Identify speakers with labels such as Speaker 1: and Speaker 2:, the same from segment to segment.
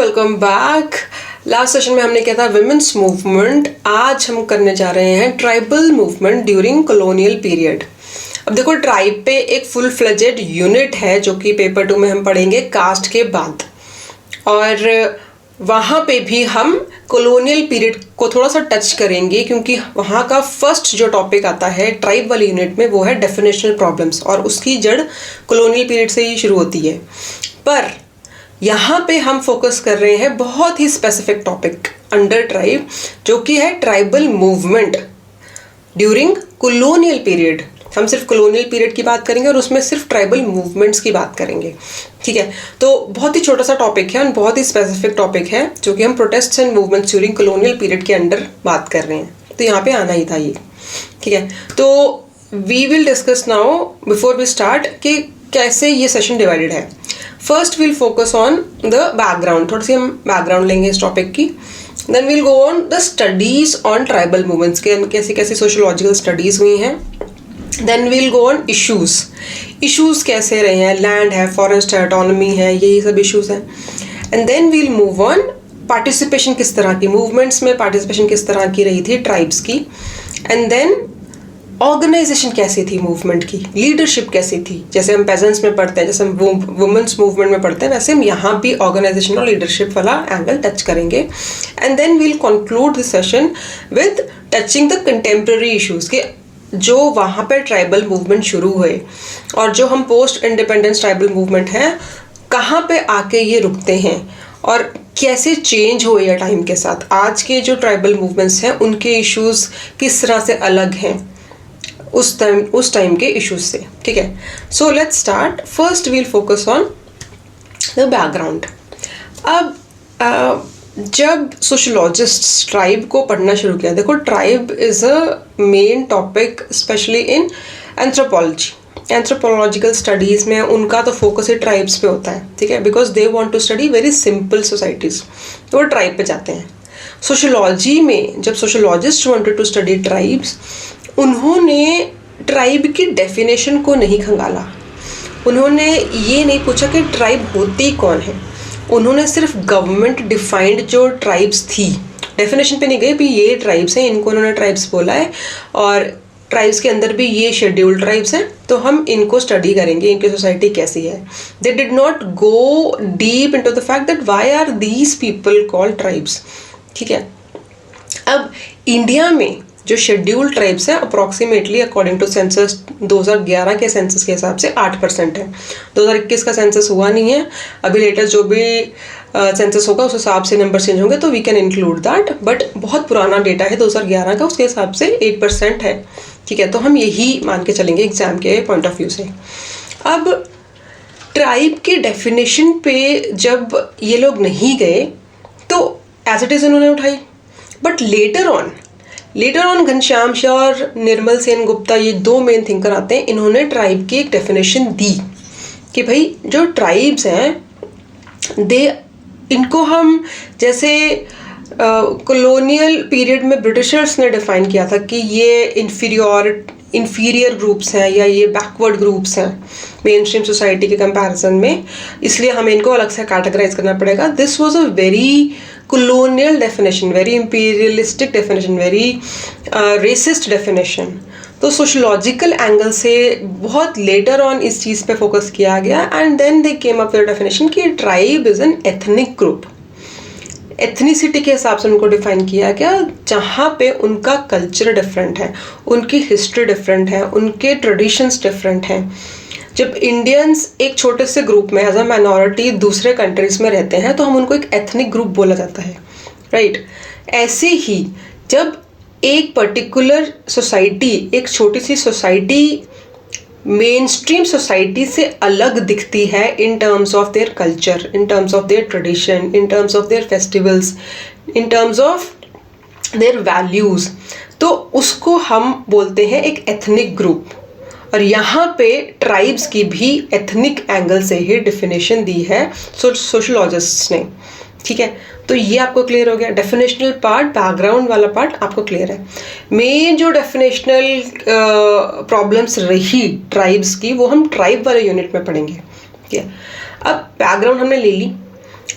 Speaker 1: Welcome back. Last session में हमने किया था विमेंस मूवमेंट। आज हम करने जा रहे हैं tribal movement during colonial period. अब देखो, ट्राइब पे एक फुल फ्लेजेड यूनिट है जो कि पेपर 2 में हम पढ़ेंगे कास्ट के बाद, और वहाँ पे भी हम कॉलोनियल पीरियड को थोड़ा सा टच करेंगे, क्योंकि वहाँ का फर्स्ट जो टॉपिक आता है ट्राइब वाली यूनिट में वो है डेफिनेशनल प्रॉब्लम्स, और उसकी जड़ कॉलोनियल पीरियड से ही शुरू होती है। पर यहाँ पे हम फोकस कर रहे हैं बहुत ही स्पेसिफिक टॉपिक अंडर ट्राइब, जो कि है tribal movement during colonial period. हम सिर्फ कॉलोनियल पीरियड की बात करेंगे और उसमें सिर्फ ट्राइबल मूवमेंट्स की बात करेंगे, ठीक है। तो बहुत ही छोटा सा टॉपिक है और बहुत ही स्पेसिफिक टॉपिक है, जो कि हम protests and movements during colonial period के अंडर बात कर रहे हैं। तो यहाँ पे आना ही था ये, ठीक है। तो we will discuss now before we start कि कैसे ये सेशन डिवाइडेड है। First will focus on the background, थोड़ी सी हम बैकग्राउंड लेंगे इस टॉपिक की। Then will go on the studies on tribal movements के कैसी कैसी सोशियोलॉजिकल स्टडीज हुई हैं। Then will go on issues कैसे रहे हैं, लैंड है, फॉरेस्ट है, ऑटोनॉमी है, यही सब इश्यूज हैं। And then will move on participation, किस तरह की मूवमेंट्स में पार्टिसिपेशन किस तरह की रही थी ट्राइब्स की। एंड देन ऑर्गेनाइजेशन कैसी थी मूवमेंट की, लीडरशिप कैसी थी। जैसे हम पेजेंट्स में पढ़ते हैं, जैसे हम वुमेन्स मूवमेंट में पढ़ते हैं, वैसे हम यहाँ भी ऑर्गेनाइजेशन और लीडरशिप वाला एंगल टच करेंगे। And then will conclude the session with touching the contemporary issues के जो वहाँ पर ट्राइबल मूवमेंट शुरू हुए और जो हम पोस्ट इंडिपेंडेंस ट्राइबल मूवमेंट हैं, कहाँ पे आके ये रुकते हैं और कैसे चेंज हुए या टाइम के साथ। आज के जो ट्राइबल मूवमेंट्स हैं उनके इश्यूज किस तरह से अलग हैं उस टाइम के इश्यूज से, ठीक है। So let's start. First we'll focus on the background. अब जब सोशियोलॉजिस्ट्स ट्राइब को पढ़ना शुरू किया, देखो tribe is a main topic specially in anthropology. Anthropological studies में उनका तो फोकस ही ट्राइब्स पे होता है, ठीक है, because they want to study very simple societies, तो वो ट्राइब पे जाते हैं। सोशियोलॉजी में जब sociologist wanted to study tribes, उन्होंने ट्राइब की डेफिनेशन को नहीं खंगाला। उन्होंने ये नहीं पूछा कि ट्राइब होती कौन है। उन्होंने सिर्फ गवर्नमेंट डिफाइंड जो ट्राइब्स थी, डेफिनेशन पे नहीं गए भी ये ट्राइब्स हैं, इनको उन्होंने ट्राइब्स बोला है और ट्राइब्स के अंदर भी ये शेड्यूल्ड ट्राइब्स हैं, तो हम इनको स्टडी करेंगे, इनकी सोसाइटी कैसी है। They did not go deep into the fact that why are these people called tribes, ठीक है। अब इंडिया में जो शेड्यूल्ड ट्राइब्स हैं अप्रॉक्सीमेटली अकॉर्डिंग टू सेंसस 2011 के सेंसस के हिसाब से 8% है। 2021 का सेंसस हुआ नहीं है अभी, लेटेस्ट जो भी सेंसस होगा उस हिसाब से नंबर चेंज होंगे, तो we can include that, but बहुत पुराना डेटा है 2011 का, उसके हिसाब से 8% है, ठीक है। तो हम यही मान के चलेंगे एग्जाम के पॉइंट ऑफ व्यू से। अब ट्राइब की डेफिनेशन पे जब ये लोग नहीं गए तो एज इट इज़ उन्होंने उठाई, but later on Ghanshyam Shah और निर्मल सेन गुप्ता, ये 2 मेन थिंकर आते हैं, इन्होंने ट्राइब की एक डेफिनेशन दी कि भाई जो ट्राइब्स हैं इनको हम जैसे कॉलोनियल पीरियड में ब्रिटिशर्स ने डिफाइन किया था कि ये इन्फीरियर ग्रुप्स हैं या ये बैकवर्ड ग्रुप्स हैं मेन स्ट्रीम सोसाइटी के कंपैरिजन में, इसलिए हमें इनको अलग से कैटेगराइज करना पड़ेगा। This was a very colonial definition, very imperialistic definition, very racist definition। तो सोशोलॉजिकल एंगल से बहुत लेटर ऑन इस चीज़ पे फोकस किया गया and then they came up with definition कि tribe is an ethnic group. Ethnicity के हिसाब से उनको डिफाइन किया गया, जहाँ पे उनका कल्चर डिफरेंट है, उनकी हिस्ट्री डिफरेंट है, उनके ट्रेडिशंस डिफरेंट हैं। जब इंडियंस एक छोटे से ग्रुप में एज अ माइनॉरिटी दूसरे कंट्रीज में रहते हैं तो हम उनको एक एथनिक ग्रुप बोला जाता है, राइट। ऐसे ही जब एक पर्टिकुलर सोसाइटी, एक छोटी सी सोसाइटी मेन स्ट्रीम सोसाइटी से अलग दिखती है इन terms of their culture, in terms of their tradition, in terms of their festivals, in terms of their values, तो उसको हम बोलते हैं एक एथनिक ग्रुप। और यहाँ पे ट्राइब्स की भी एथनिक एंगल से ही डिफिनेशन दी है सोशियोलॉजिस्ट्स ने, ठीक है। तो ये आपको क्लियर हो गया, डेफिनेशनल पार्ट, बैकग्राउंड वाला पार्ट आपको क्लियर है। मेन जो डेफिनेशनल प्रॉब्लम्स रही ट्राइब्स की वो हम ट्राइब वाले यूनिट में पढ़ेंगे, ठीक है। अब बैकग्राउंड हमने ले ली,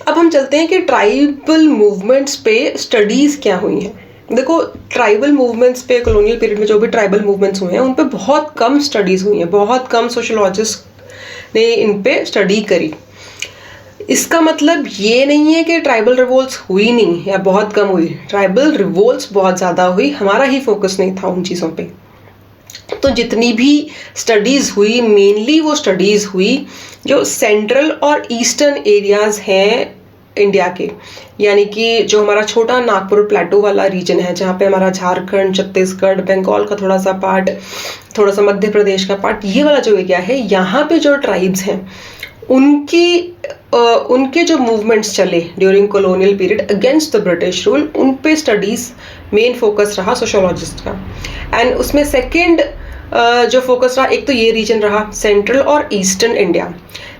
Speaker 1: अब हम चलते हैं कि ट्राइबल मूवमेंट्स पे स्टडीज़ क्या हुई हैं। देखो, ट्राइबल मूवमेंट्स पे कॉलोनियल पीरियड में जो भी ट्राइबल मूवमेंट्स हुए हैं उन पे बहुत कम स्टडीज़ हुई हैं, बहुत कम सोशोलॉजिस्ट ने इन पे स्टडी करी। इसका मतलब ये नहीं है कि ट्राइबल रिवोल्ट्स हुई नहीं या बहुत कम हुई, ट्राइबल रिवोल्ट्स बहुत ज़्यादा हुई, हमारा ही फोकस नहीं था उन चीज़ों पे। तो जितनी भी स्टडीज़ हुई, मेनली वो स्टडीज़ हुई जो सेंट्रल और ईस्टर्न एरियाज़ हैं इंडिया के, यानी कि जो हमारा छोटा नागपुर प्लेटो वाला रीजन है, जहाँ पे हमारा झारखंड, छत्तीसगढ़, बंगाल का थोड़ा सा पार्ट, थोड़ा सा मध्य प्रदेश का पार्ट, ये वाला जो एरिया है, यहाँ पे जो ट्राइब्स हैं उनके जो मूवमेंट्स चले during colonial period against the British rule, उन पे स्टडीज़ मेन फोकस रहा सोशोलॉजिस्ट का। एंड उसमें सेकंड जो फोकस रहा, एक तो ये रीजन रहा सेंट्रल और ईस्टर्न इंडिया।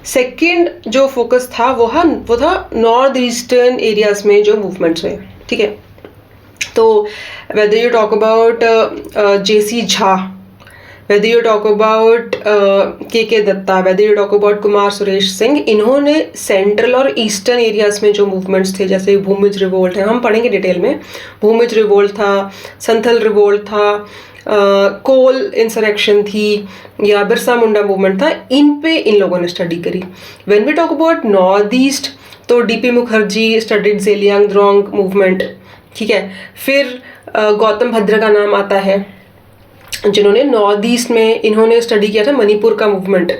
Speaker 1: सेकंड जो फोकस था वो था नॉर्थ ईस्टर्न एरियाज में जो मूवमेंट्स हुए, ठीक है। तो whether you talk about J C Jha, whether you talk about के Dutta, whether you talk about Kumar Suresh Singh, इन्होंने सेंट्रल और ईस्टर्न एरियाज में जो मूवमेंट्स थे, जैसे भूमिज रिवोल्ट है, हम पढ़ेंगे डिटेल में, भूमिज रिवोल्ट था, संथल रिवोल्ट था, कोल इंसरेक्शन थी, या बिरसा मुंडा मूवमेंट था, इन पे इन लोगों ने स्टडी करी। When we talk about north east, तो DP Mukherjee studied Zeliangrong movement, ठीक है। फिर गौतम भद्र का नाम आता है, जिन्होंने नॉर्थ ईस्ट में इन्होंने स्टडी किया था मणिपुर का मूवमेंट,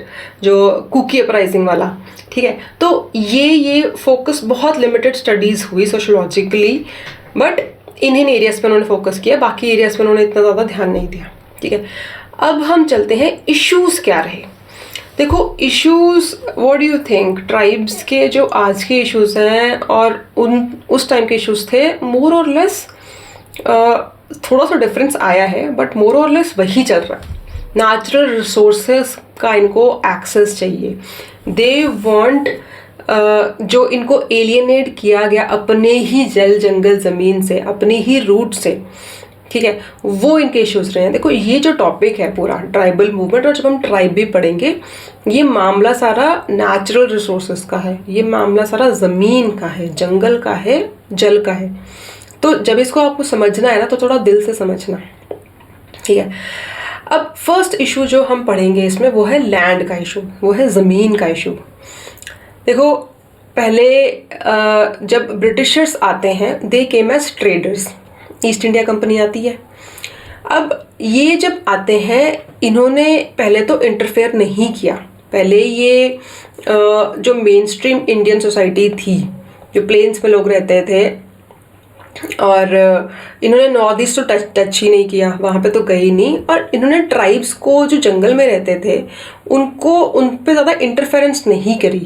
Speaker 1: जो कुकी अपराइजिंग वाला, ठीक है। तो ये फोकस बहुत लिमिटेड स्टडीज़ हुई सोशोलॉजिकली, बट इन एरियाज पे उन्होंने फोकस किया, बाकी एरियाज पे उन्होंने इतना ज़्यादा ध्यान नहीं दिया, ठीक है। अब हम चलते हैं इश्यूज़ क्या रहे। देखो, issues, what do you think, tribes के जो आज के इश्यूज़ हैं और उस टाइम के इश्यूज़ थे, मोर और लेस थोड़ा सा डिफरेंस आया है, बट मोर और लेस वही चल रहा है। नेचुरल रिसोर्सेज का इनको एक्सेस चाहिए, दे वांट जो इनको एलियनेट किया गया अपने ही जल जंगल ज़मीन से, अपनी ही रूट से, ठीक है, वो इनके इश्यूज रहे हैं। देखो, ये जो टॉपिक है पूरा ट्राइबल मूवमेंट, और जब हम ट्राइब भी पढ़ेंगे, ये मामला सारा नेचुरल रिसोर्सेज का है, ये मामला सारा ज़मीन का है, जंगल का है, जल का है। तो जब इसको आपको समझना है ना, तो थोड़ा दिल से समझना, ठीक है। अब फर्स्ट इशू जो हम पढ़ेंगे इसमें, वो है लैंड का इशू, वो है ज़मीन का इशू। देखो, पहले जब ब्रिटिशर्स आते हैं, they came as traders, East India company आती है। अब ये जब आते हैं, इन्होंने पहले तो इंटरफेयर नहीं किया। पहले ये जो मेन स्ट्रीम इंडियन सोसाइटी थी, जो प्लेन्स में लोग रहते थे, और इन्होंने नॉर्थ ईस्ट तो टच ही नहीं किया, वहाँ पे तो गए ही नहीं। और इन्होंने ट्राइब्स को जो जंगल में रहते थे उन पे ज़्यादा इंटरफेरेंस नहीं करी।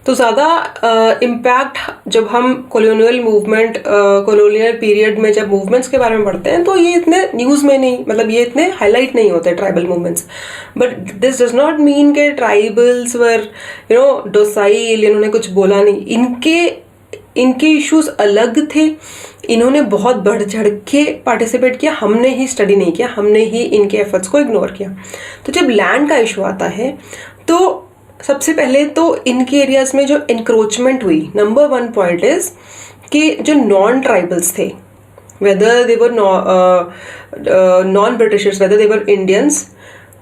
Speaker 1: तो ज़्यादा इम्पैक्ट जब हम कॉलोनियल मूवमेंट, कॉलोनियल पीरियड में जब मूवमेंट्स के बारे में पढ़ते हैं, तो ये इतने न्यूज़ में नहीं, मतलब ये इतने हाईलाइट नहीं होते tribal movements. But this does not mean के ट्राइबल्स वर डोसाइल, इन्होंने कुछ बोला नहीं। इनके इश्यूज अलग थे, इन्होंने बहुत बढ़ चढ़ के पार्टिसिपेट किया, हमने ही स्टडी नहीं किया, हमने ही इनके एफर्ट्स को इग्नोर किया। तो जब लैंड का इशू आता है, तो सबसे पहले तो इनके एरियाज में जो इंक्रोचमेंट हुई, नंबर 1 पॉइंट इज कि जो नॉन ट्राइबल्स थे, whether they were non Britishers, whether they were Indians,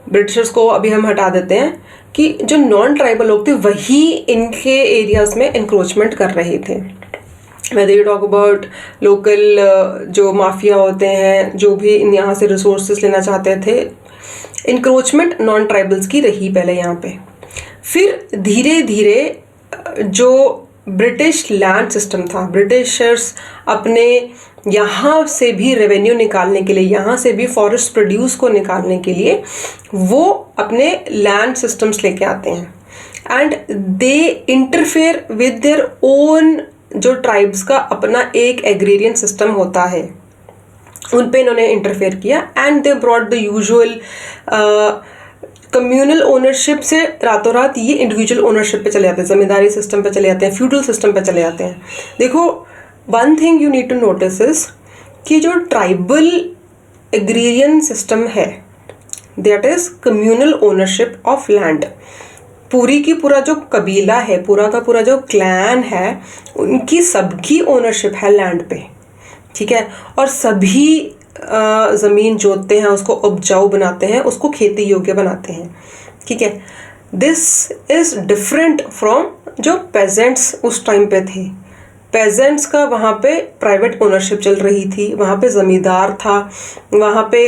Speaker 1: Britishers को अभी हम हटा देते हैं, कि जो नॉन ट्राइबल लोग थे वही इनके एरियाज में इंक्रोचमेंट कर रहे थे। whether you talk about local जो माफिया होते हैं, जो भी यहाँ से रिसोर्सेज लेना चाहते थे, इंक्रोचमेंट नॉन ट्राइबल्स की रही पहले यहाँ पे। फिर धीरे धीरे जो ब्रिटिश लैंड सिस्टम था, ब्रिटिशर्स अपने यहाँ से भी रेवेन्यू निकालने के लिए, यहाँ से भी फॉरेस्ट प्रोड्यूस को निकालने के लिए वो अपने लैंड सिस्टम्स लेके आते हैं, and they interfere with their own, जो ट्राइब्स का अपना एक एग्रेरियन सिस्टम होता है, उन पे इन्होंने इंटरफेयर किया, and they brought the usual communal ownership से रातों रात ये इंडिविजुअल ओनरशिप पे चले जाते हैं, जमींदारी सिस्टम पे चले जाते हैं, फ्यूडल सिस्टम पे चले जाते हैं। देखो, one thing you need to notice is कि जो ट्राइबल एग्रेरियन सिस्टम है, that is communal ownership of land. पूरी की पूरा जो कबीला है, पूरा का पूरा जो क्लैन है, उनकी सबकी ओनरशिप है लैंड पे, ठीक है। और सभी ज़मीन जोतते हैं, उसको उपजाऊ बनाते हैं, उसको खेती योग्य बनाते हैं, ठीक है। दिस इज़ डिफरेंट फ्रॉम जो पेजेंट्स उस टाइम पे थे। पेजेंट्स का वहाँ पे प्राइवेट ओनरशिप चल रही थी, वहाँ पे ज़मींदार था, वहाँ पे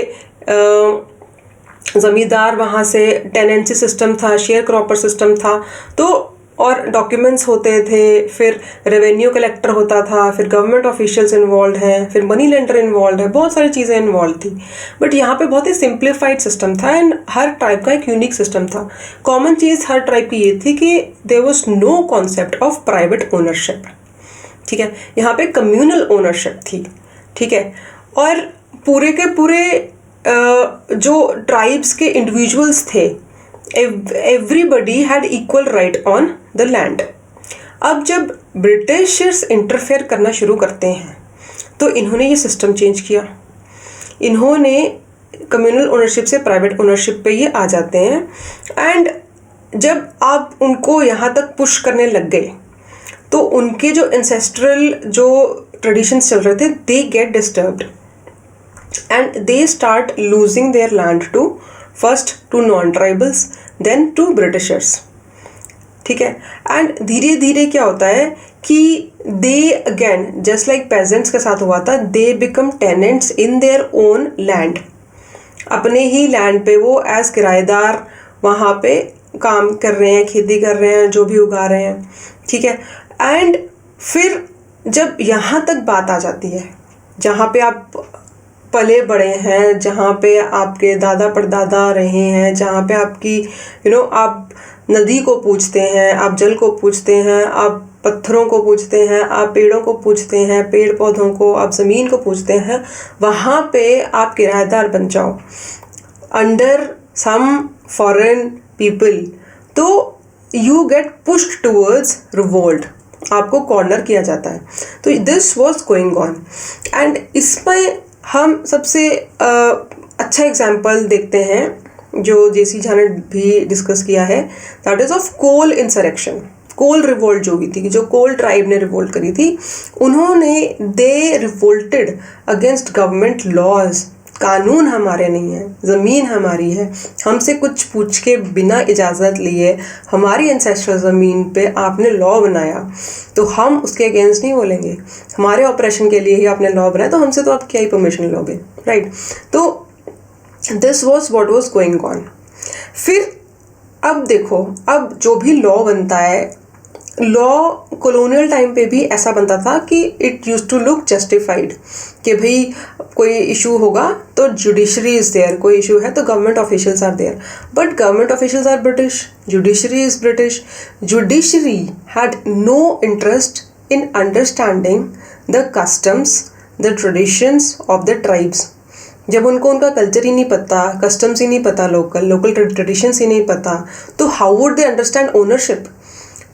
Speaker 1: ज़मींदार, वहाँ से टेनेंसी सिस्टम था, शेयर क्रॉपर सिस्टम था, तो और डॉक्यूमेंट्स होते थे, फिर रेवेन्यू कलेक्टर होता था, फिर गवर्नमेंट ऑफिशियल्स इन्वॉल्व हैं, फिर मनी लेंडर इन्वॉल्व है, बहुत सारी चीज़ें इन्वॉल्व थी। बट यहाँ पे बहुत ही सिंप्लीफाइड सिस्टम था एंड हर ट्राइब का एक यूनिक सिस्टम था। कॉमन चीज़ हर ट्राइब की ये थी कि there was no concept of private ownership, ठीक है। यहाँ पे कम्युनल ओनरशिप थी, ठीक है। और पूरे के पूरे जो ट्राइब्स के इंडिविजुअल्स थे, everybody had equal right on the land. अब जब ब्रिटिशर्स इंटरफेयर करना शुरू करते हैं तो इन्होंने ये सिस्टम चेंज किया। इन्होंने कम्युनल ओनरशिप से प्राइवेट ओनरशिप पे ये आ जाते हैं एंड जब आप उनको यहाँ तक पुश करने लग गए तो उनके जो एंसेस्ट्रल जो ट्रेडिशंस चल रहे थे, they get disturbed and they start losing their land to first to non-tribals then to Britishers, ठीक है। एंड धीरे धीरे क्या होता है कि they again just like pageants के साथ हुआ था, they become tenants in their own land. अपने ही लैंड पे वो एज किराएदार वहाँ पे काम कर रहे हैं, खेती कर रहे हैं, जो भी उगा रहे हैं, ठीक है। एंड फिर जब यहाँ तक बात आ जाती है जहाँ पे आप पले बड़े हैं, जहाँ पे आपके दादा परदादा रहे हैं, जहाँ पे आपकी आप नदी को पूजते हैं, आप जल को पूजते हैं, आप पत्थरों को पूजते हैं, आप पेड़ों को पूजते हैं, पेड़ पौधों को, आप ज़मीन को पूजते हैं, वहाँ पे आप किराएदार बन जाओ अंडर सम फॉरेन पीपल, तो you get pushed towards revolt, आपको कॉर्नर किया जाता है। तो this was going on and इसमें हम सबसे अच्छा एग्जाम्पल देखते हैं जो जेसी झा ने भी डिस्कस किया है, that is of Kol insurrection, Kol revolt जो हुई थी, जो कोल ट्राइब ने रिवोल्ट करी थी। उन्होंने दे रिवोल्टेड अगेंस्ट गवर्नमेंट लॉज, कानून हमारे नहीं है, ज़मीन हमारी है, हमसे कुछ पूछ के बिना इजाज़त लिए हमारी एंसेस्ट्रल ज़मीन पे आपने लॉ बनाया, तो हम उसके अगेंस्ट नहीं बोलेंगे। हमारे ऑपरेशन के लिए ही आपने लॉ बनाया, तो हमसे तो आप क्या ही परमिशन लोगे, राइट। तो this was what was going on. फिर अब देखो, अब जो भी लॉ बनता है, लॉ कॉलोनियल टाइम पे भी ऐसा बनता था कि it use to look justified, कि भाई कोई इशू होगा तो जुडिशरी इज़ देयर, कोई इशू है तो government officials are there, but government officials are British, judiciary is British. Judiciary had no interest in understanding the customs, the traditions of the tribes. जब उनको उनका कल्चर ही नहीं पता, कस्टम्स ही नहीं पता, लोकल ट्रेडिशंस ही नहीं पता, तो how would they understand ownership.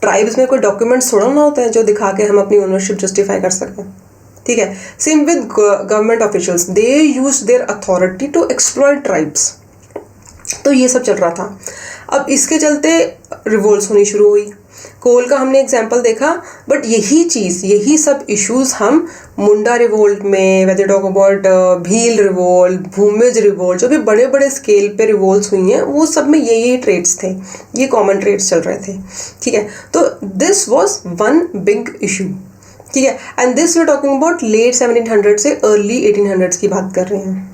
Speaker 1: Tribes में कोई डॉक्यूमेंट्स थोड़ा ना होते हैं जो दिखा के हम अपनी ओनरशिप जस्टिफाई कर सकें, ठीक है। Same with government officials, they use their authority to exploit tribes. तो ये सब चल रहा था। अब इसके चलते रिवोल्ट्स होनी शुरू हुई। कोल का हमने एग्जाम्पल देखा, बट यही चीज़, यही सब इश्यूज हम मुंडा रिवोल्ट में, whether talk about Bhil revolt, Bhumij revolt, जो भी बड़े बड़े स्केल पे रिवोल्ट्स हुई हैं, वो सब में यही ट्रेड्स थे, ये कॉमन ट्रेड्स चल रहे थे, ठीक है। तो this was one big issue, ठीक है। And this we are talking about late 1700 से अर्ली 1800s की बात कर रहे हैं।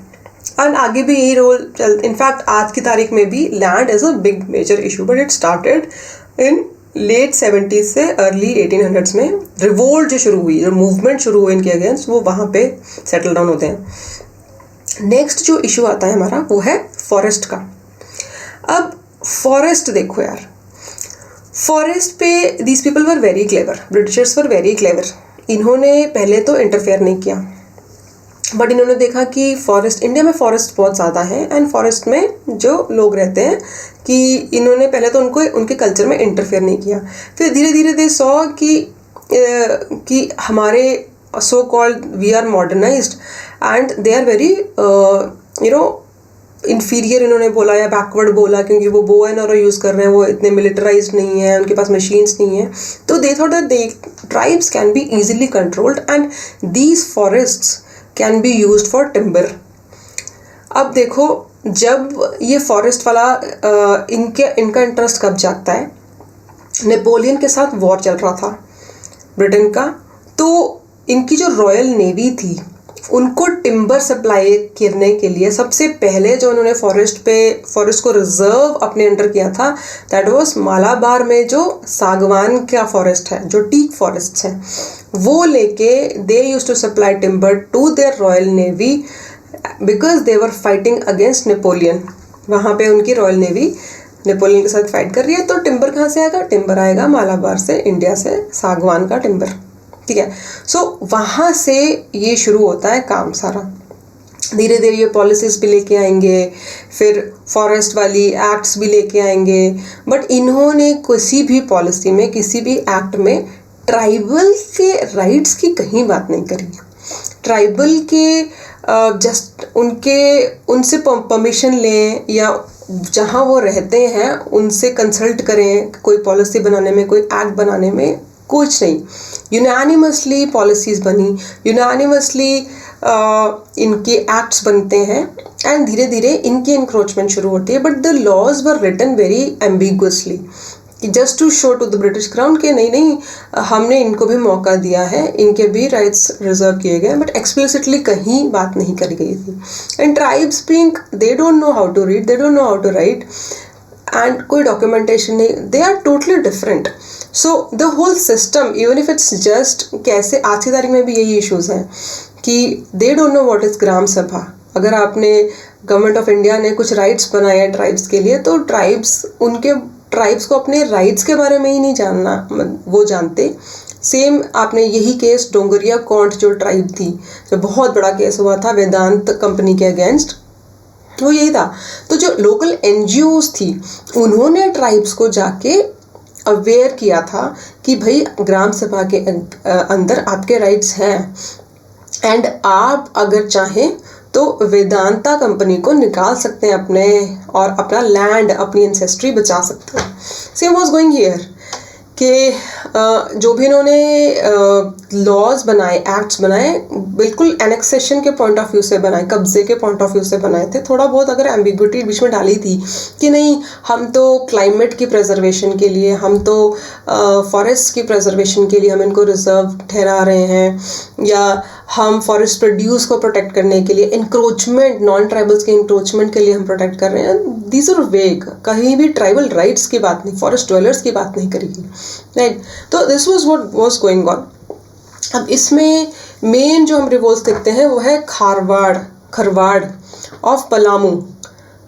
Speaker 1: एंड आगे भी यही रोल इनफैक्ट आज की तारीख में भी land is a big major issue, but it started in late 70s से अर्ली 1800s में। रिवोल्ट जो शुरू हुई, जो मूवमेंट शुरू हुई इनके अगेंस्ट, वो वहाँ पे सेटल डाउन होते हैं। नेक्स्ट जो इशू आता है हमारा, वो है फॉरेस्ट का। अब फॉरेस्ट देखो यार, फॉरेस्ट पे these people were very clever, Britishers were very clever. इन्होंने पहले तो इंटरफेयर नहीं किया, बट इन्होंने देखा कि फॉरेस्ट, इंडिया में फॉरेस्ट बहुत ज़्यादा है एंड फॉरेस्ट में जो लोग रहते हैं, कि इन्होंने पहले तो उनके कल्चर में इंटरफेयर नहीं किया। फिर धीरे धीरे दे सॉ कि हमारे so called we are modernized and they are very inferior इन्होंने बोला या बैकवर्ड बोला, क्योंकि वो बो एंड आरो यूज़ कर रहे हैं, वो इतने मिलिटराइज्ड नहीं है, उनके पास मशीन्स नहीं है. तो they thought that they tribes can be easily controlled and these forests can be used for timber. अब देखो, जब ये फॉरेस्ट वाला इनका इंटरेस्ट कब जागता है, नेपोलियन के साथ वॉर चल रहा था ब्रिटेन का, तो इनकी जो रॉयल नेवी थी उनको टिम्बर सप्लाई करने के लिए सबसे पहले जो उन्होंने फॉरेस्ट को रिजर्व अपने अंडर किया था, दैट वाज मालाबार में जो सागवान का फॉरेस्ट है, जो टीक फॉरेस्ट हैं, वो लेके they used to supply timber to their royal navy because they were fighting against Napoleon. वहाँ पे उनकी रॉयल नेवी नेपोलियन के साथ फाइट कर रही है, तो टिम्बर कहाँ से आएगा? टिम्बर आएगा मालाबार से, इंडिया से, सागवान का टिम्बर. ठीक है. सो वहाँ से ये शुरू होता है काम सारा. धीरे धीरे ये पॉलिसीज़ भी लेके आएंगे, फिर फॉरेस्ट वाली एक्ट्स भी लेके आएंगे, बट इन्होंने किसी भी पॉलिसी में, किसी भी एक्ट में ट्राइबल के राइट्स की कहीं बात नहीं करी. ट्राइबल के जस्ट उनसे परमिशन लें या जहाँ वो रहते हैं उनसे कंसल्ट करें कोई पॉलिसी बनाने में, कोई एक्ट बनाने में, कुछ नहीं. यूनानिमसली पॉलिसीज़ बनी, यूनानिमसली इनके एक्ट्स बनते हैं एंड धीरे धीरे इनकी इंक्रोचमेंट शुरू होती है. But the laws were written very ambiguously, just to show to the British crown कि नहीं हमने इनको भी मौका दिया है, इनके भी राइट्स रिजर्व किए गए, बट एक्सप्लिसिटली कहीं बात नहीं करी गई थी. And tribes being they don't know how to read, they don't know how to write and कोई डॉक्यूमेंटेशन नहीं, they are totally different. So the whole system, even if it's just, कैसे आज की तारीख में भी यही इश्यूज हैं कि they don't know what is gram sabha. अगर आपने गवर्नमेंट ऑफ इंडिया ने कुछ राइट्स बनाए हैं ट्राइब्स के लिए, तो ट्राइब्स को अपने राइट्स के बारे में ही नहीं जानना, वो जानते. सेम आपने यही केस डोंगरिया कौंड जो ट्राइब थी, जो बहुत बड़ा केस हुआ था वेदांत कंपनी के अगेंस्ट, वो यही था. तो जो लोकल एनजीओज थी उन्होंने ट्राइब्स को जाके अवेयर किया था कि भाई ग्राम सभा के अंदर आपके राइट्स हैं एंड आप अगर चाहें तो वेदांता कंपनी को निकाल सकते हैं अपने, और अपना लैंड, अपनी एंसेस्ट्री बचा सकते हैं. सेम वाज गोइंग हियर कि जो भी इन्होंने लॉज बनाए, एक्ट्स बनाए, बिल्कुल एनेक्सेशन के पॉइंट ऑफ व्यू से बनाए, कब्जे के पॉइंट ऑफ व्यू से बनाए थे. थोड़ा बहुत अगर एम्बिग्विटी बीच में डाली थी कि नहीं हम तो क्लाइमेट की प्रिजर्वेशन के लिए, हम तो फॉरेस्ट की प्रिजर्वेशन के लिए हम इनको रिजर्व ठहरा रहे हैं, या हम फॉरेस्ट प्रोड्यूस को प्रोटेक्ट करने के लिए, इंक्रोचमेंट, नॉन ट्राइबल्स के इंक्रोचमेंट के लिए हम प्रोटेक्ट कर रहे हैं. दीज आर वेग, कहीं भी ट्राइबल राइट्स की बात नहीं, फॉरेस्ट ड्वेलर्स की बात नहीं करेगी, राइट. तो this was what was going on. अब इसमें मेन जो हम रिवोल्ट्स देखते हैं वो है खरवाड़ ऑफ पलामू,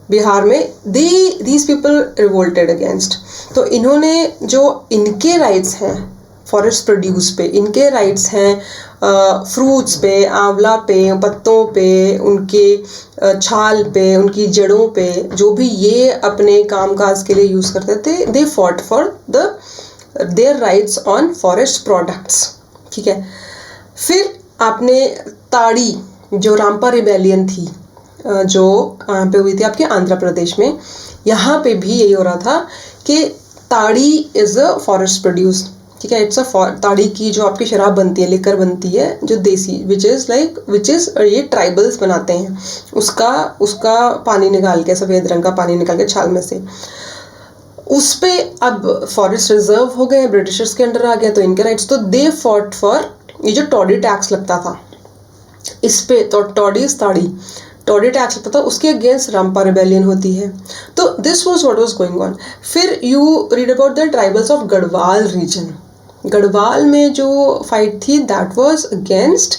Speaker 1: बिहार में. These people revolted against. तो इन्होंने जो इनके राइट्स हैं फॉरेस्ट प्रोड्यूस पे, इनके राइट्स हैं फ्रूट्स पे, आंवला पे, पत्तों पे, उनके छाल पे, उनकी जड़ों पे, जो भी ये अपने कामकाज के लिए यूज़ करते थे, they fought for their rights on forest products. ठीक है. फिर आपने ताड़ी, जो रामपा रिबेलियन थी, जो यहाँ पे हुई थी आपके आंध्र प्रदेश में, यहाँ पे भी यही हो रहा था कि ताड़ी इज़ अ फॉरेस्ट प्रोड्यूस. ठीक है. इट्स अ ताड़ी की जो आपकी शराब बनती है, लिकर बनती है, जो देसी, विच इज़ ये ट्राइबल्स बनाते हैं, उसका पानी निकाल के, सफ़ेद रंग का पानी निकाल के छाल में से, उस पे अब फॉरेस्ट रिजर्व हो गए, ब्रिटिशर्स के अंडर आ गया, तो इनके राइट्स. तो दे फॉट फॉर ये जो टॉडी टैक्स लगता था इस पे, तो टॉडी टैक्स लगता था, उसके अगेंस्ट रामपा रिबेलियन होती है. तो this was what was going on. फिर you read about the tribals of Garhwal region. Garhwal में जो फाइट थी that was against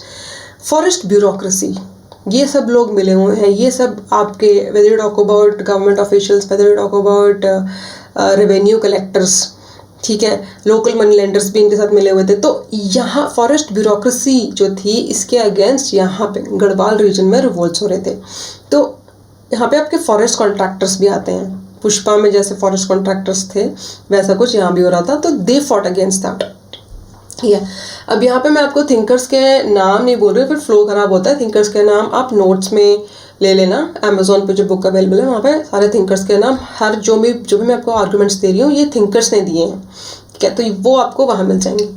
Speaker 1: forest bureaucracy. ये सब लोग मिले हुए हैं, ये सब आपके, whether you talk about government officials, whether you talk about revenue collectors, ठीक है, लोकल मनी लेंडर्स भी इनके साथ मिले हुए थे. तो यहाँ फॉरेस्ट ब्यूरोक्रेसी जो थी, इसके अगेंस्ट यहाँ पे गढ़वाल रीजन में रिवोल्ट्स हो रहे थे. तो यहाँ पे आपके फॉरेस्ट कॉन्ट्रैक्टर्स भी आते हैं. पुष्पा में जैसे फॉरेस्ट कॉन्ट्रैक्टर्स थे, वैसा कुछ यहाँ भी हो रहा था. तो दे फॉट अगेंस्ट दैट. या अब यहाँ पे मैं आपको थिंकर्स के नाम नहीं बोल रही, फिर फ्लो खराब होता है। थिंकर्स के नाम आप नोट्स में ले लेना, अमेजोन पे जो बुक अवेलेबल है वहाँ पे सारे थिंकर्स के नाम, हर जो भी मैं आपको आर्गूमेंट्स दे रही हूँ ये थिंकर्स ने दिए हैं, ठीक है, तो वो आपको वहाँ मिल जाएंगे।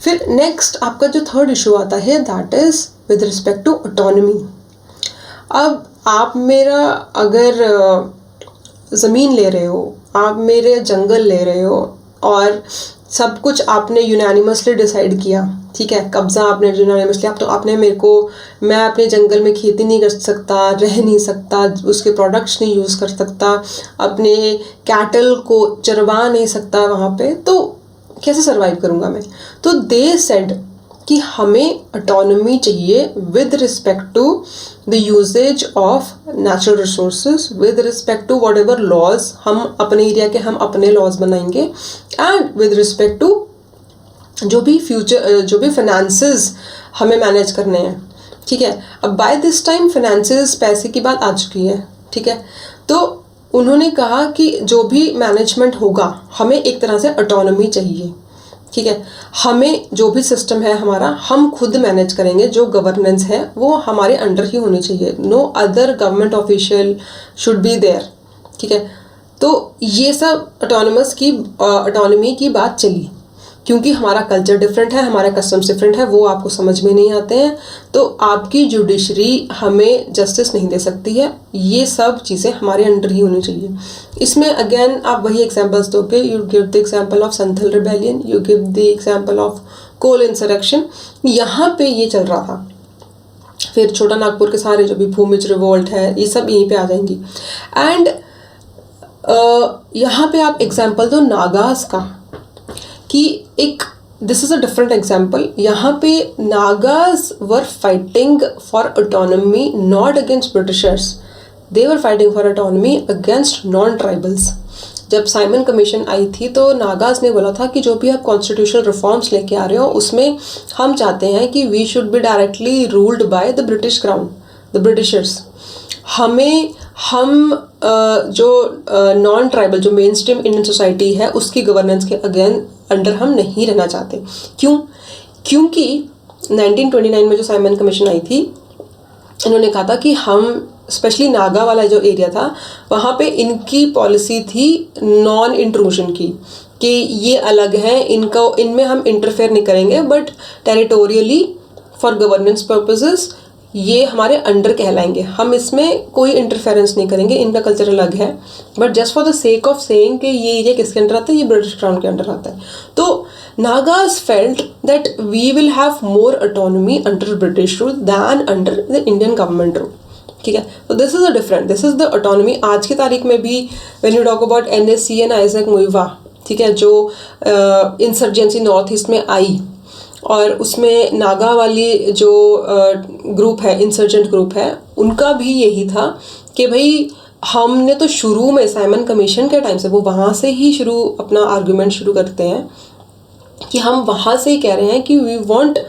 Speaker 1: फिर नेक्स्ट आपका जो थर्ड इशू आता है that is with respect to autonomy. अब आप मेरा अगर ज़मीन ले रहे हो, आप मेरे जंगल ले रहे हो और सब कुछ आपने यूनानिमसली डिसाइड किया, ठीक है, कब्ज़ा आपने यूनानिमसली, आप तो आपने मेरे को, मैं अपने जंगल में खेती नहीं कर सकता, रह नहीं सकता, उसके प्रोडक्ट्स नहीं यूज़ कर सकता, अपने कैटल को चरवा नहीं सकता वहाँ पे, तो कैसे सर्वाइव करूँगा मैं? तो दे सेड कि हमें ऑटोनॉमी चाहिए with respect to the usages of natural resources, with respect to whatever laws, हम अपने एरिया के हम अपने लॉज बनाएंगे, एंड विद रिस्पेक्ट टू जो भी फाइनेंसेस हमें मैनेज करने हैं, ठीक है। अब बाय दिस टाइम फाइनेंसेस, पैसे की बात आ चुकी है, ठीक है, तो उन्होंने कहा कि जो भी मैनेजमेंट होगा हमें एक तरह से ऑटोनॉमी चाहिए, ठीक है, हमें जो भी सिस्टम है हमारा हम खुद मैनेज करेंगे, जो गवर्नेंस है वो हमारे अंडर ही होनी चाहिए, no other government official should be there, ठीक है। तो ये सब ऑटोनॉमी की बात चली, क्योंकि हमारा कल्चर डिफरेंट है, हमारे कस्टम्स डिफरेंट है, वो आपको समझ में नहीं आते हैं, तो आपकी जुडिशरी हमें जस्टिस नहीं दे सकती है, ये सब चीज़ें हमारे अंडर ही होनी चाहिए। इसमें अगेन आप वही एग्जांपल्स दोगे, you give the example of Santhal rebellion, you give the example of Kol insurrection, यहाँ पे ये चल रहा था। फिर छोटा नागपुर के सारे जो भी भूमिज रिवोल्ट है, ये सब यहीं पे आ जाएंगी। एंड यहाँ पे आप एग्जाम्पल दो नागास का, कि एक this is a different example, यहाँ पे Nagas were fighting for autonomy not against Britishers, they were fighting for autonomy against non tribals. जब साइमन कमीशन आई थी तो नागाज ने बोला था कि जो भी आप कॉन्स्टिट्यूशनल रिफॉर्म्स लेके आ रहे हो उसमें हम चाहते हैं कि we should be directly ruled by the British crown, the Britishers. हम जो नॉन ट्राइबल जो मेन स्ट्रीम इंडियन सोसाइटी है उसकी गवर्नेंस के अंडर हम नहीं रहना चाहते। क्यों? क्योंकि 1929 में जो साइमन कमीशन आई थी, इन्होंने कहा था कि हम स्पेशली नागा वाला जो एरिया था वहाँ पे इनकी पॉलिसी थी नॉन इंट्रूजन की, कि ये अलग है, इनमें हम इंटरफेयर नहीं करेंगे, but territorially for governance purposes ये हमारे अंडर कहलाएंगे, हम इसमें कोई इंटरफेरेंस नहीं करेंगे, इनका कल्चर अलग है, but just for the sake of saying कि ये एरिया किसके अंडर आता है, ये ब्रिटिश क्राउन के अंडर आता है। तो Nagas felt that we will have more autonomy under British rule than under the Indian government rule, ठीक है। तो this is a different, this is the autonomy. आज की तारीख में भी when you talk about NSC and Isaac Muivah, ठीक है, जो इंसर्जेंसी नॉर्थ ईस्ट में आई और उसमें नागा वाली जो ग्रुप है, इंसर्जेंट ग्रुप है, उनका भी यही था कि भाई हमने तो शुरू में साइमन कमीशन के टाइम से, वो वहाँ से ही अपना आर्गुमेंट शुरू करते हैं कि हम वहाँ से ही कह रहे हैं कि we want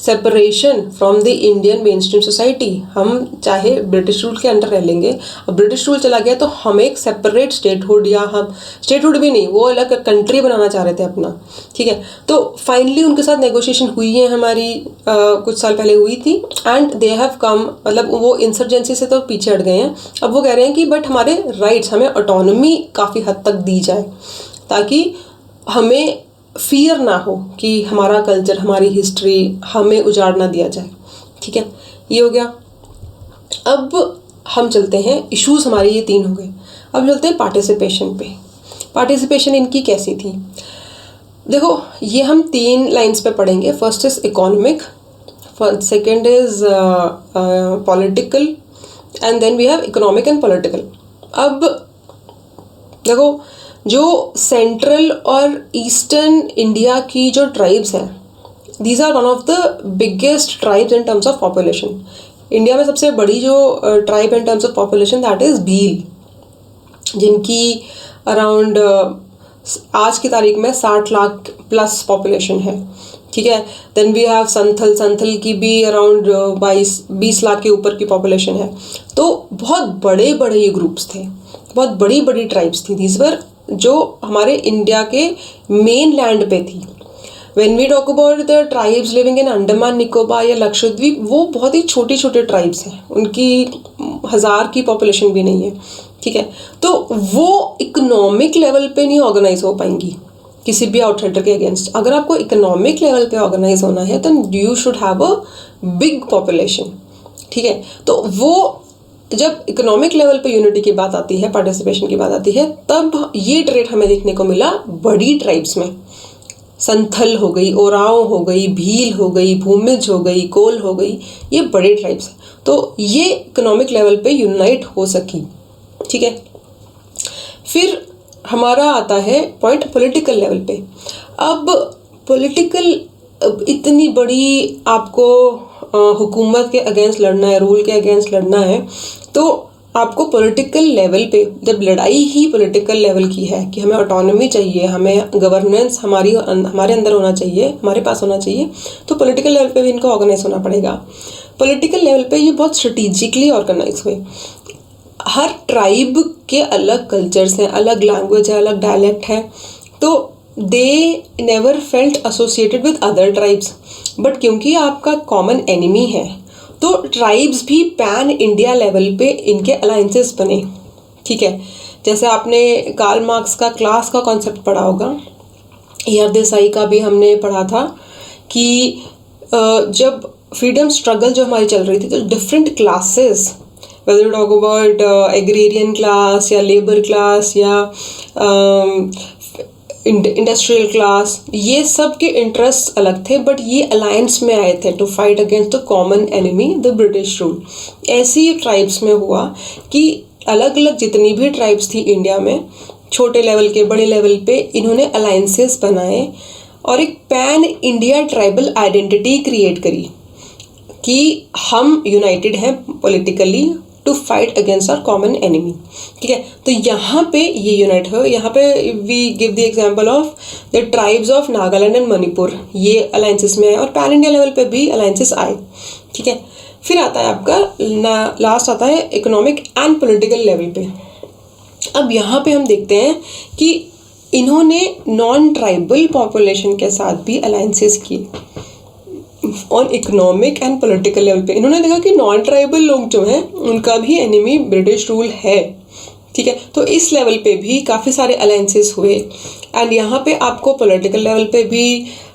Speaker 1: separation from the Indian mainstream society. हम चाहे ब्रिटिश रूल के अंडर रह लेंगे, अब ब्रिटिश रूल चला गया तो हम एक सेपरेट स्टेटहुड, या हम स्टेटहुड भी नहीं, वो अलग कंट्री बनाना चाह रहे थे अपना, ठीक है। तो फाइनली उनके साथ नेगोशिएशन हुई है हमारी, कुछ साल पहले हुई थी, एंड दे हैव कम, मतलब वो इंसर्जेंसी से तो पीछे हट गए हैं। अब वो कह रहे हैं कि बट हमारे राइट्स, हमें ऑटोनॉमी काफ़ी हद तक दी जाए, ताकि हमें फियर ना हो कि हमारा कल्चर, हमारी हिस्ट्री हमें उजाड़ ना दिया जाए, ठीक है। ये हो गया। अब हम चलते हैं, इश्यूज हमारे ये 3 हो गए, अब चलते हैं पार्टिसिपेशन पे। पार्टिसिपेशन इनकी कैसी थी? देखो, ये हम 3 लाइंस पे पढ़ेंगे। First is economic, second is political, and then we have economic and political. अब देखो, जो सेंट्रल और ईस्टर्न इंडिया की जो ट्राइब्स हैं, these are one of the biggest tribes in terms of population. India में सबसे बड़ी जो tribe in terms of population that is Bhil, जिनकी अराउंड आज की तारीख में 60 लाख प्लस पॉपुलेशन है, ठीक है। देन वी हैव संथल की भी अराउंड 20 लाख के ऊपर की पॉपुलेशन है। तो बहुत बड़े बड़े ये ग्रुप्स थे, बहुत बड़ी बड़ी ट्राइब्स थी, दीज वर जो हमारे इंडिया के मेन लैंड पे थी। When we talk about the tribes living in Andaman Nicobar या लक्षद्वीप, वो बहुत ही छोटे छोटे ट्राइब्स हैं, उनकी 1000 की पॉपुलेशन भी नहीं है, ठीक है। तो वो इकोनॉमिक लेवल पे नहीं ऑर्गेनाइज हो पाएंगी किसी भी आउटसाइडर के अगेंस्ट। अगर आपको इकोनॉमिक लेवल पे ऑर्गेनाइज होना है तो you should have a big population, ठीक है। तो वो जब इकोनॉमिक लेवल पे यूनिटी की बात आती है, पार्टिसिपेशन की बात आती है, तब ये ट्रेड हमें देखने को मिला बड़ी ट्राइब्स में। संथल हो गई, ओराव हो गई, भील हो गई, भूमिज हो गई, कोल हो गई, ये बड़े ट्राइब्स हैं। तो ये इकोनॉमिक लेवल पे यूनाइट हो सकी, ठीक है। फिर हमारा आता है पॉइंट पॉलिटिकल लेवल पे। अब पॉलिटिकल इतनी बड़ी आपको हुकूमत के अगेंस्ट लड़ना है, रूल के अगेंस्ट लड़ना है, तो आपको पॉलिटिकल लेवल पे, जब लड़ाई ही पॉलिटिकल लेवल की है कि हमें ऑटोनॉमी चाहिए, हमें गवर्नेंस हमारे अंदर होना चाहिए, हमारे पास होना चाहिए, तो पॉलिटिकल लेवल पे भी इनको ऑर्गेनाइज होना पड़ेगा। पॉलिटिकल लेवल पे ये बहुत स्ट्रेटिजिकली ऑर्गेनाइज हुए। हर ट्राइब के अलग कल्चर्स हैं, अलग लैंग्वेज है, अलग डायलेक्ट है, तो they never felt associated with other tribes. But क्योंकि आपका कॉमन एनिमी है, तो ट्राइब्स भी पैन इंडिया लेवल पे इनके अलायंसेस बने, ठीक है। जैसे आपने कार्ल मार्क्स का क्लास का कॉन्सेप्ट पढ़ा होगा, ER देसाई का भी हमने पढ़ा था कि जब फ्रीडम स्ट्रगल जो हमारी चल रही थी, तो different classes, whether you talk about agrarian class या लेबर क्लास या इंडस्ट्रियल क्लास, ये सब के इंटरेस्ट अलग थे, बट ये अलायंस में आए थे to fight against the common enemy, the British rule. ऐसी ट्राइब्स में हुआ कि अलग अलग जितनी भी ट्राइब्स थी इंडिया में, छोटे लेवल के बड़े लेवल पे, इन्होंने अलायंसेस बनाए और एक pan India tribal identity create करी कि हम यूनाइटेड हैं politically to fight against our common enemy, ठीक है। तो यहाँ पे ये यूनाइट हो, यहाँ पे we give the example of the tribes of Nagaland and Manipur, ये अलायंसेस में आए और पैन इंडिया लेवल पे भी अलायंसेस आए, ठीक है। फिर आता है आपका लास्ट आता है इकोनॉमिक एंड पॉलिटिकल लेवल पे। अब यहाँ पे हम देखते हैं कि इन्होंने नॉन ट्राइबल पॉपुलेशन के साथ भी अलायंसेस किए on economic and political level पे। इन्होंने देखा कि नॉन ट्राइबल लोग जो हैं उनका भी एनिमी ब्रिटिश रूल है, ठीक है। तो इस लेवल पे भी काफ़ी सारे अलायंसेस हुए एंड यहाँ पे आपको पॉलिटिकल लेवल पे भी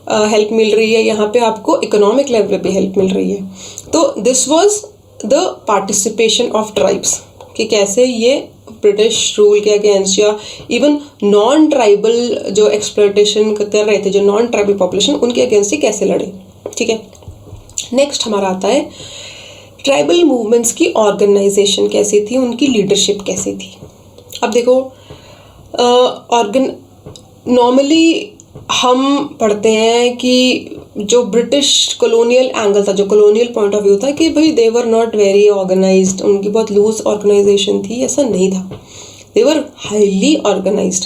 Speaker 1: हेल्प मिल रही है, यहाँ पे आपको इकोनॉमिक लेवल पे भी हेल्प मिल रही है। तो this was the participation of tribes, कि कैसे ये ब्रिटिश रूल के अगेंस्ट या इवन नॉन ट्राइबल जो एक्सप्लॉयटेशन कर रहे थे, जो नॉन ट्राइबल पॉपुलेशन, उनके अगेंस्ट ही कैसे लड़े, ठीक है। नेक्स्ट हमारा आता है ट्राइबल मूवमेंट्स की ऑर्गेनाइजेशन कैसी थी, उनकी लीडरशिप कैसी थी। अब देखो नॉर्मली हम पढ़ते हैं कि जो ब्रिटिश कॉलोनियल एंगल था, जो कॉलोनियल पॉइंट ऑफ व्यू था, कि भाई दे वर नॉट वेरी ऑर्गेनाइज्ड, उनकी बहुत लूज ऑर्गेनाइजेशन थी। ऐसा नहीं था, दे वर हाईली ऑर्गेनाइज्ड।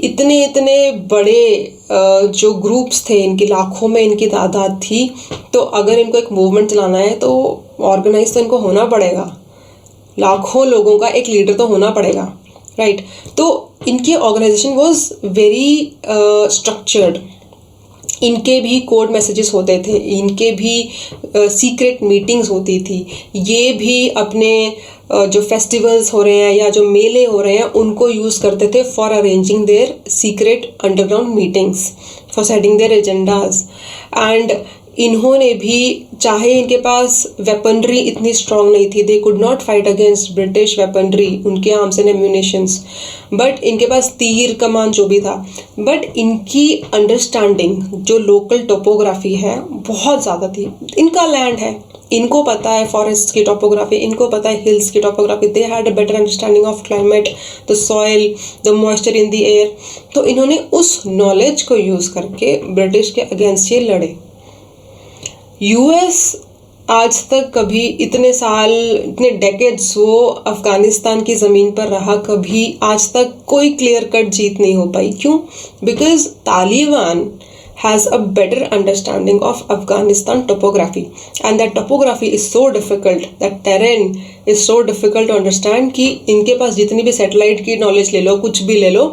Speaker 1: इतने बड़े जो ग्रुप्स थे, इनकी लाखों में इनकी तादाद थी, तो अगर इनको एक मूवमेंट चलाना है तो ऑर्गेनाइज तो इनको होना पड़ेगा, लाखों लोगों का एक लीडर तो होना पड़ेगा, राइट। तो इनकी ऑर्गेनाइजेशन वाज वेरी स्ट्रक्चर्ड। इनके भी कोड मैसेजेस होते थे, इनके भी सीक्रेट मीटिंग्स होती थी, ये भी अपने जो फेस्टिवल्स हो रहे हैं या जो मेले हो रहे हैं उनको यूज़ करते थे for arranging their secret underground meetings, for setting their agendas. And इन्होंने भी, चाहे इनके पास वेपनरी इतनी स्ट्रांग नहीं थी, they could not fight against British weaponry, उनके आर्म्स एंड एम्यूनेशंस, बट इनके पास तीर कमान जो भी था, बट इनकी अंडरस्टैंडिंग जो लोकल टोपोग्राफी है बहुत ज़्यादा थी। इनका लैंड है, इनको पता है फॉरेस्ट की टोपोग्राफी, इनको पता है हिल्स की topography, they had a better understanding of climate, the soil, the moisture in the air. तो इन्होंने उस नॉलेज को यूज़ करके ब्रिटिश के अगेंस्ट ये लड़े। यूएस आज तक कभी इतने साल, इतने डेकेड्स वो अफगानिस्तान की ज़मीन पर रहा, कभी आज तक कोई क्लियर कट जीत नहीं हो पाई। क्यों? Because Taliban has a better understanding of Afghanistan topography, and that topography is so difficult, that terrain is so difficult to understand कि इनके पास जितनी भी सैटेलाइट की नॉलेज ले लो, कुछ भी ले लो,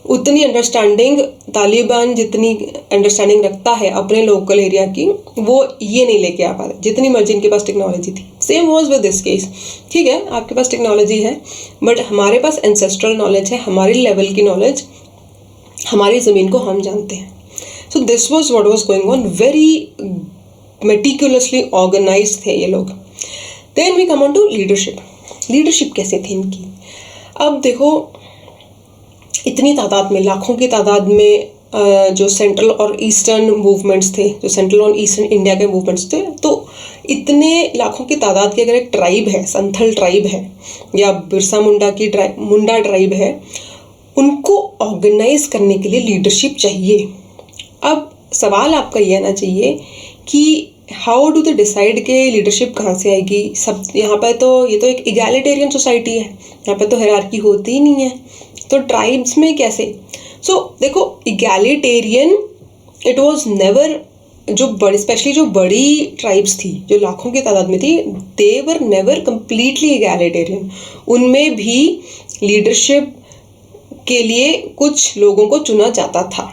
Speaker 1: उतनी अंडरस्टैंडिंग तालिबान जितनी अंडरस्टैंडिंग रखता है अपने लोकल एरिया की, वो ये नहीं लेके आ पाते जितनी मर्जी इनके पास टेक्नोलॉजी थी। Same was with this case. ठीक है, आपके पास टेक्नोलॉजी है बट हमारे पास एंसेस्ट्रल नॉलेज है, हमारी लेवल की नॉलेज, हमारी ज़मीन को हम जानते हैं। So this was what was going on, very meticulously organise थे ये लोग। Then we come on to leadership. Leadership कैसे थी इनकी? अब देखो, इतनी तादाद में, लाखों की तादाद में जो सेंट्रल और ईस्टर्न मूवमेंट्स थे, जो सेंट्रल और ईस्टर्न इंडिया के मूवमेंट्स थे, तो इतने लाखों की तादाद की अगर एक ट्राइब है, संथल ट्राइब है या बिरसा मुंडा की मुंडा ट्राइब है, उनको ऑर्गेनाइज करने के लिए लीडरशिप चाहिए। अब सवाल आपका ये आना चाहिए कि हाउ डू दे डिसाइड के लीडरशिप कहाँ से आएगी? सब यहाँ पर तो ये तो एक इगैलिटेरियन सोसाइटी है, यहाँ पर तो हायरार्की होती ही नहीं है, तो ट्राइब्स में कैसे? सो देखो, इगैलिटेरियन इट वाज नेवर, जो बड़ी, स्पेशली जो बड़ी ट्राइब्स थी जो लाखों की तादाद में थी, दे वर नेवर कम्प्लीटली इगैलिटेरियन। उनमें भी लीडरशिप के लिए कुछ लोगों को चुना जाता था।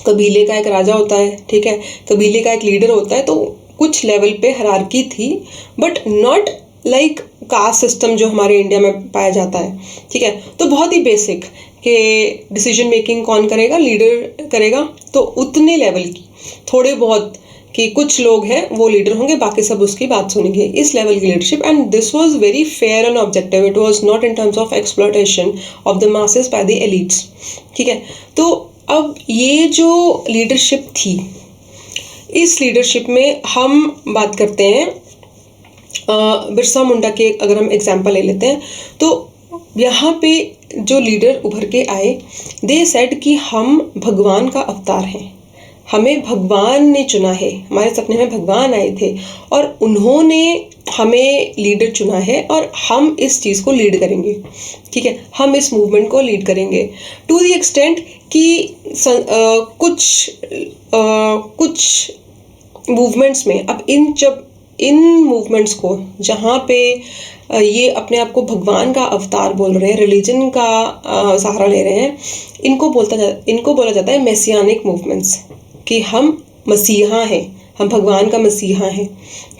Speaker 1: कबीले का एक राजा होता है, ठीक है, कबीले का एक लीडर होता है, तो कुछ लेवल पे हायरार्की थी but not like caste system जो हमारे इंडिया में पाया जाता है। ठीक है, तो बहुत ही बेसिक कि डिसीजन मेकिंग कौन करेगा? लीडर करेगा। तो उतने लेवल की, थोड़े बहुत कि कुछ लोग हैं वो लीडर होंगे, बाकी सब उसकी बात सुनेंगे, इस लेवल की leadership. And this was very fair and objective, it was not in terms of exploitation of the masses by the elites. ठीक है, तो अब ये जो लीडरशिप थी, इस लीडरशिप में हम बात करते हैं बिरसा मुंडा के, अगर हम एग्जाम्पल ले लेते हैं, तो यहाँ पे जो लीडर उभर के आए, दे सेड कि हम भगवान का अवतार हैं, हमें भगवान ने चुना है, हमारे सपने में भगवान आए थे और उन्होंने हमें लीडर चुना है और हम इस चीज़ को लीड करेंगे। ठीक है, हम इस मूवमेंट को लीड करेंगे टू द एक्सटेंट कि कुछ मूवमेंट्स में, अब इन मूवमेंट्स को जहाँ पे ये अपने आप को भगवान का अवतार बोल रहे हैं, रिलीजन का सहारा ले रहे हैं, इनको बोला जाता है मेसियानिक मूवमेंट्स, कि हम मसीहा हैं, हम भगवान का मसीहा हैं।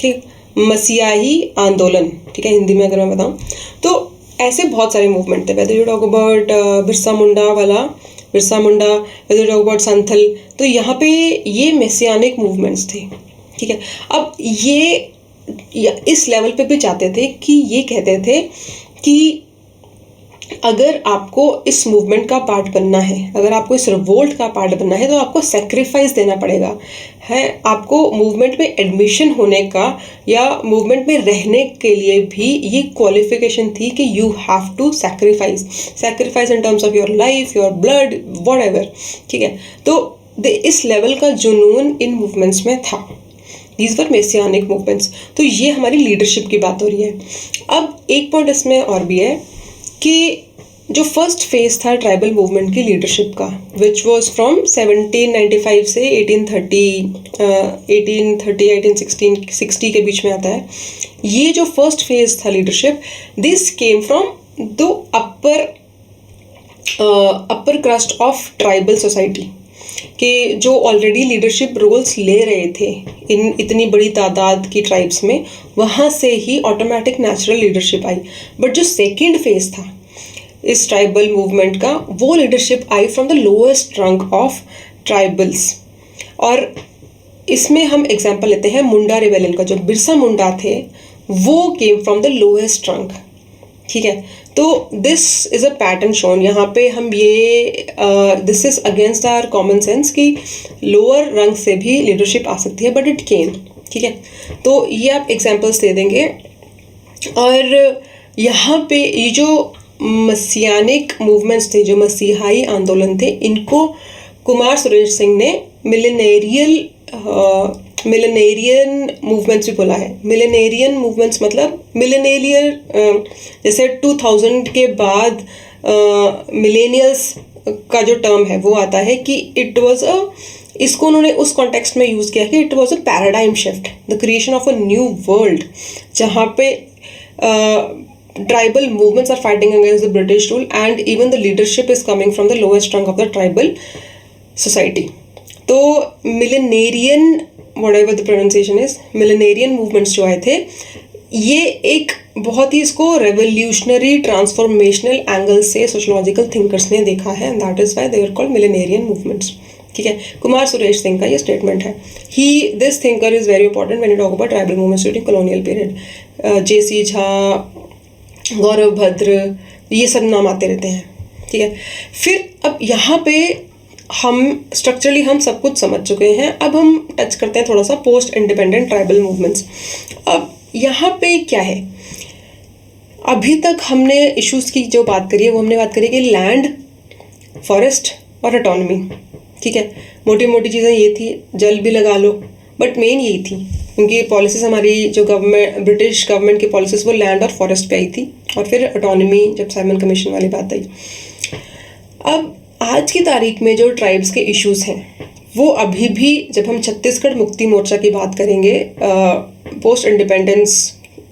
Speaker 1: ठीक, मसीहाई आंदोलन, ठीक है, हिंदी में अगर मैं बताऊँ तो ऐसे बहुत सारे मूवमेंट थे। Whether you talk about Birsa Munda वाला, Birsa Munda, whether you talk about Santhal, तो यहाँ पे ये मेसियानिक मूवमेंट्स थे। ठीक है, अब ये इस लेवल पे भी जाते थे कि ये कहते थे कि अगर आपको इस मूवमेंट का पार्ट बनना है, अगर आपको इस रिवोल्ट का पार्ट बनना है, तो आपको सेक्रीफाइस देना पड़ेगा है। आपको मूवमेंट में एडमिशन होने का या मूवमेंट में रहने के लिए भी ये क्वालिफिकेशन थी कि you have to sacrifice in terms of your life, your blood, whatever. ठीक है, तो इस लेवल का जुनून इन मूवमेंट्स में था। These were messianic movements. तो ये हमारी लीडरशिप की बात हो रही है। अब एक पॉइंट इसमें और भी है कि जो फर्स्ट फेज था ट्राइबल मूवमेंट की लीडरशिप का, विच वॉज फ्रॉम 1795 से 1860 के बीच में आता है, ये जो फर्स्ट फेज था leadership, this came from the upper crust of tribal society, कि जो ऑलरेडी लीडरशिप रोल्स ले रहे थे इन इतनी बड़ी तादाद की ट्राइब्स में, वहाँ से ही ऑटोमेटिक नेचुरल लीडरशिप आई। बट जो सेकेंड फेज था इस ट्राइबल मूवमेंट का, वो लीडरशिप आई from the lowest rung of tribals. और इसमें हम एग्जांपल लेते हैं मुंडा रिबेलियन का। जो बिरसा मुंडा थे वो केम फ्रॉम द लोएस्ट रंक। ठीक है, तो this is a pattern shown. यहाँ पे हम ये this is against our common sense कि लोअर रंग से भी लीडरशिप आ सकती है, बट इट केम। ठीक है, तो ये आप एग्जांपल्स दे देंगे। और यहाँ पे ये जो मसीहानिक मूवमेंट्स थे, जो मसीहाई आंदोलन थे, इनको कुमार सुरेश सिंह ने मिलेनियरियन मूवमेंट्स भी बोला है। मिलेनियरियन मूवमेंट्स मतलब मिलेनियर, जैसे 2000 के बाद मिलेनियल्स का जो टर्म है वो आता है कि इट वाज इसको उन्होंने उस कॉन्टेक्स्ट में यूज़ किया कि it was a paradigm shift, the creation of a new world, जहाँ पे tribal movements are fighting against the British rule, and even the leadership is coming from the lowest rung of the tribal society. तो millenarian, whatever the pronunciation is, millenarian movements जो आए थे, ये एक बहुत ही इसको revolutionary transformational angle से sociological thinkers ने देखा है, and that is why they are called millenarian movements. ठीक है, कुमार सुरेश सिंह का ये स्टेटमेंट है. This thinker is very important when you talk about tribal movements during colonial period. JC Jha, Gaurav Bhadra, ये सब नाम आते रहते हैं. ठीक है, फिर अब यहाँ पे हम स्ट्रक्चरली हम सब कुछ समझ चुके हैं. अब हम टच करते हैं थोड़ा सा पोस्ट इंडिपेंडेंट ट्राइबल मूवमेंट्स. अब यहाँ पे क्या है, अभी तक हमने इश्यूज की जो बात करी है वो हमने बात करी कि लैंड, फॉरेस्ट और ऑटोनॉमी. ठीक है, मोटी मोटी चीज़ें ये थी, जल भी लगा लो, बट मेन यही थी क्योंकि पॉलिसीज़ हमारी जो गवर्नमेंट, ब्रिटिश गवर्नमेंट की पॉलिसीज़ वो लैंड और फॉरेस्ट पे आई थी, और फिर ऑटोनॉमी जब साइमन कमीशन वाली बात आई. अब आज की तारीख में जो ट्राइब्स के इश्यूज़ हैं वो अभी भी, जब हम छत्तीसगढ़ मुक्ति मोर्चा की बात करेंगे, पोस्ट इंडिपेंडेंस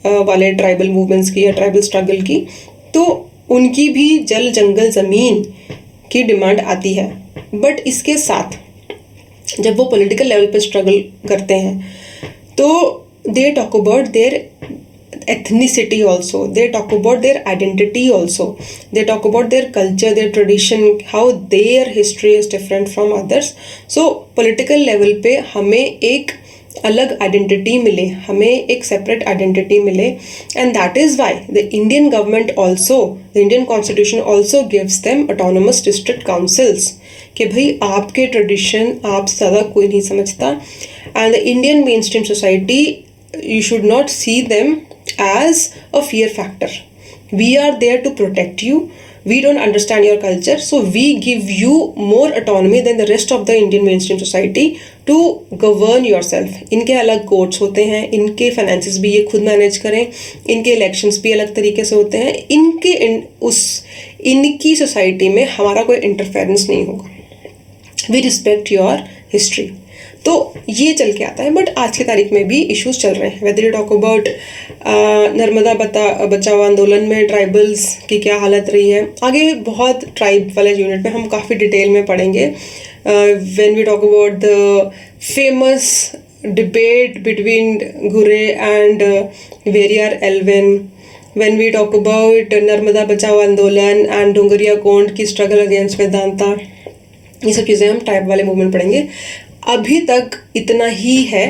Speaker 1: वाले ट्राइबल मूवमेंट्स की या ट्राइबल स्ट्रगल की, तो उनकी भी जल, जंगल, ज़मीन की डिमांड आती है. बट इसके साथ जब वो पॉलिटिकल लेवल पे स्ट्रगल करते हैं तो they talk about their ethnicity also, they talk about their identity also, they talk about their culture, their tradition, how their history is different from others. So political level पे हमें एक अलग identity मिले, हमें एक सेपरेट आइडेंटिटी मिले, and that is why the Indian government also, the Indian constitution also gives them autonomous district councils, कि भाई आपके ट्रेडिशन आपसे ज़्यादा कोई नहीं समझता. And the Indian mainstream society, you should not see them as a fear factor. We are there to protect you. We don't understand your culture, so we give you more autonomy than the rest of the Indian mainstream society to govern yourself. इनके अलग courts होते हैं, इनके finances भी ये खुद manage करें, इनके इलेक्शंस भी अलग तरीके से होते हैं, इनकी सोसाइटी में हमारा कोई इंटरफेरेंस नहीं होगा. We respect your history. तो ये चल के आता है. बट आज की तारीख में भी इश्यूज चल रहे हैं. Weather you talk about Narmada Bachao आंदोलन में ट्राइबल्स की क्या हालत रही है, आगे बहुत ट्राइब वाले यूनिट में हम काफ़ी डिटेल में पढ़ेंगे. When we talk about the famous debate between Ghurye and Verrier Elwin, when we talk about Narmada Bachao Andolan and Dongriya कोंड की स्ट्रगल अगेंस्ट वेदांता, ये सब चीज़ें हम ट्राइब वाले मूवमेंट पढ़ेंगे. अभी तक इतना ही है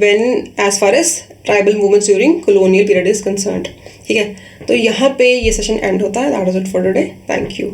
Speaker 1: when as far as tribal movements during colonial period is concerned. ठीक है, तो यहाँ पे ये सेशन एंड होता है. That is it for today. Thank you.